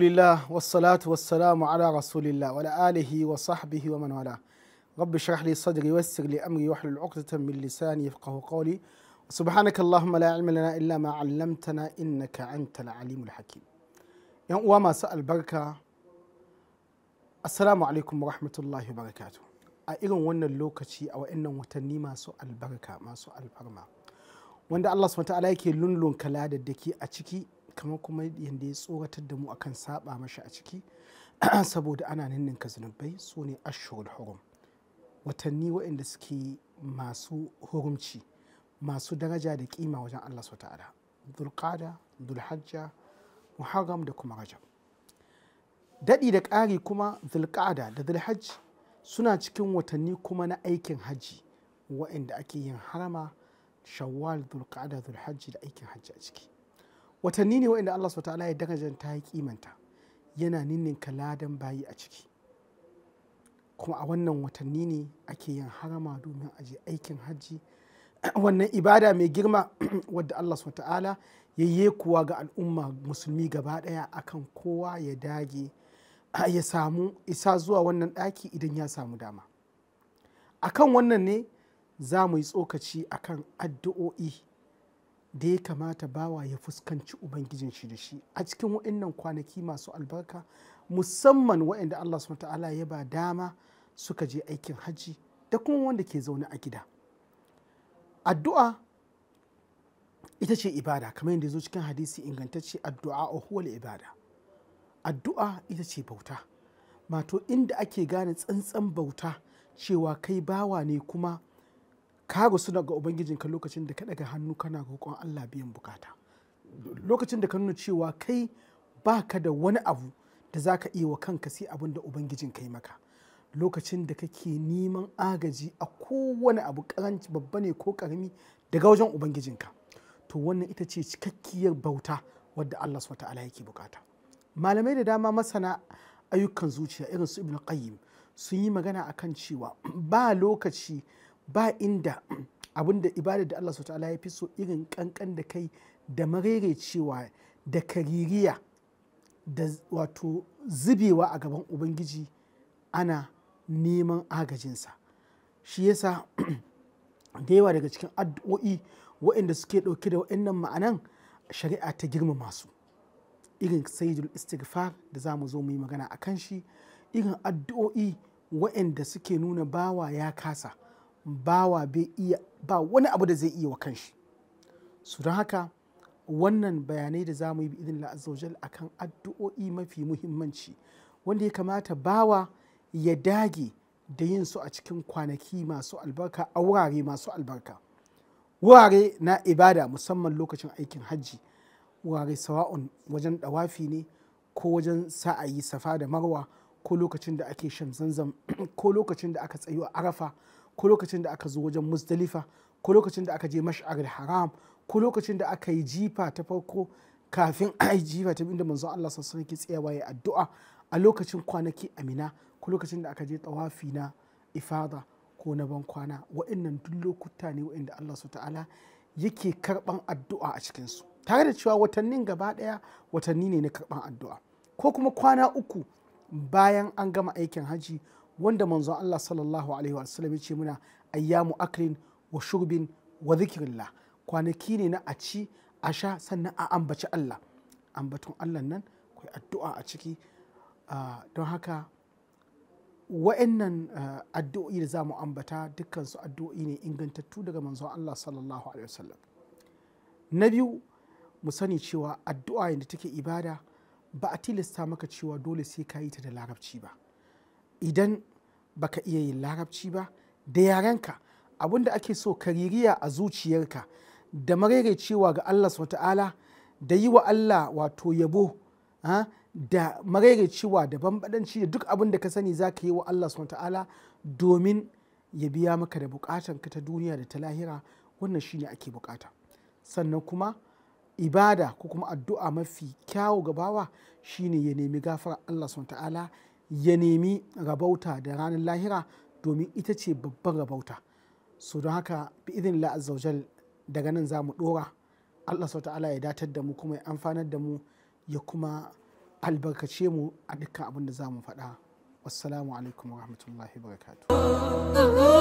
Alhamdulillah wassalatu wassalamu ala rasulillah wa ala alihi wa sahbihi wa man wala. Rabbi shrah li sadri wassir li amri wahlul 'uqdatan min lisani yafqahu qawli. Subhanaka Allahumma la ilma lana illa ma 'allamtana innaka antal alimul hakim. Yan uwa masu albarka, assalamu alaikum wa rahmatullahi wa barakatuh. A irin wannan lokaci a wa'annan watanni masu albarka masu alfarma wanda Allah subhanahu wa ta'ala yake lunlun kala da dake a ciki, kamar kuma yadda ya tsoratar da mu akan saba mashi a ciki saboda ana ninninka zunubai, su ne ashhurul hurum, watanni waɗanda suke masu hurumci, masu daraja da kima wajen Allah subhanahu wa ta'ala: dhulqa'da, dhulhajja, muharram da kuma rajab. Daɗi da ƙari kuma dhulqa'da da dhulhajj suna cikin watanni kuma na aikin hajji waɗanda ake yin harama, shawwal, dhulqa'da, dhulhajji da aikin hajji a ciki. Watanni ne waɗanda Allah subhanahu wa ta'ala ya darajanta ya kimanta, yana ninninka ladan bayi a ciki. Kuma a wannan watanni ne ake yin harama domin aje aikin hajji, wannan ibada mai girma wadda Allah subhanahu wa ta'ala ya yekuwa ga al'umma musulmi gaba ɗaya akan kowa ya dage ya samu isa zuwa wannan ɗaki idan ya samu dama. Akan wannan ne za mu yi tsokaci akan addu'o'i da ya kamata bawa ya fuskanci ubangijin shi da shi a cikin waɗannan kwanaki masu albarka, musamman waɗanda Allah subhanahu wa ta'ala ya ba dama suka je aikin hajji da kuma wanda ke zaune a gida. Addu'a ita ce ibada, kamar yadda ya zo cikin hadisi ingantacce: addu'a huwal ibada. Addu'a ita ce bauta, mato inda ake gane tsantsan bauta cewa kai bawa ne kuma ka rusu daga ubangijinka lokacin da ka daga hannu kana roƙon Allah biyan bukata, lokacin da ka nuna cewa kai baka da wani abu da za ka iya wa kanka sai abin da ubangijinka yi maka, lokacin da kake neman agaji a kowane abu, karanci babba ne ko karami, daga wajen ubangijinka. To wannan ita ce cikakkiyar bauta wadda Allah subhanahu wa ta'ala yake bukata. Malamai da dama masana ayyukan zuciya irin su Ibn Qayyim sun yi magana akan cewa ba lokaci ba inda abinda ibada da Allah subhanahu wa ta'ala ya fi so irin kankan da kai da marerecewa da kaririya da wato zubewa a gaban ubangiji ana neman agajinsa. Shi yasa da yawa daga cikin addu'o'i waɗanda suke ɗauke da waɗannan ma'anan shari'a ta girmama su, irin sayyidul istighfar da za mu zo mu yi magana a kan shi, irin addu'o'i waɗanda suke nuna bawa ya kasa, bawa bai iya, ba wani abu da zai iya wa kanshi. Su don haka wannan bayanai da za mu yi bi idin la'azzawajal a kan addu'o'i mafi muhimmanci wanda ya kamata bawa ya dage da yin su a cikin kwanaki masu albarka, a wurare masu albarka, wurare na ibada, musamman lokacin aikin hajji, wurare sawa'un wajen dawafi ne ko wajen sa'ayi safa da marwa, ko lokacin da ake shan zanzam, ko lokacin da aka tsayo a arafa, ko lokacin da aka zo wajen muzdalifa, ko lokacin da aka je mash'aril haram, ko lokacin da aka yi jifa ta farko kafin a yi jifa ta biyu da manzon Allah sallallahu alaihi wasallam ke tsayawa ya addu'a, a lokacin kwanaki amina, ko lokacin da aka je tawafi na ifada ko na ban kwana. Wa'annan duk lokuta ne wa'anda Allah subhanahu ta'ala yake karban addu'a a cikin su, tare da cewa watannin gaba daya watanni ne na karban addu'a, ko kuma kwana uku bayan an gama aikin haji wanda manzon Allah sallallahu alaihi wasallam ya ce muna ayyamu aklin wa shurbin wa dhikrillah, kwanaki ne na a ci a sha sannan a ambaci Allah, ambaton Allah nan akwai addu'a a ciki. Don haka wa'annan addu'o'i da za mu ambata dukkansu addu'o'i ne ingantattu daga manzon Allah sallallahu alaihi wasallam. Na biyu, mu sani cewa addu'a yadda take ibada ba a tilasta maka cewa dole sai ka yi ta da larabci ba. Idan baka iya yin larabci ba, da yarenka abinda ake so ka ririya a zuciyarka da marerecewa ga Allah subhanahu ta'ala, da yi wa Allah wato yabo, da marerecewa da bambadanci da duk abin da ka sani za ka yi wa Allah subhanahu ta'ala domin ya biya maka da bukatanka ta duniya da ta lahira. Wannan shine ake bukata. Sannan kuma ibada ko kuma addu'a mafi kyawu ga bawa shine ya nemi gafara Allah subhanahu ta'ala, ya nemi rabauta da ranar lahira domin ita ce babban rabauta. So don haka bi idhnillah azzawajal daga nan za mu dora. Allah subhanahu ta'ala ya datar da mu kuma ya amfanar da mu, ya kuma albarkace mu a dukkan abin da za mu faɗa. Wassalamu alaikum wa rahmatullahi wa barakatuh.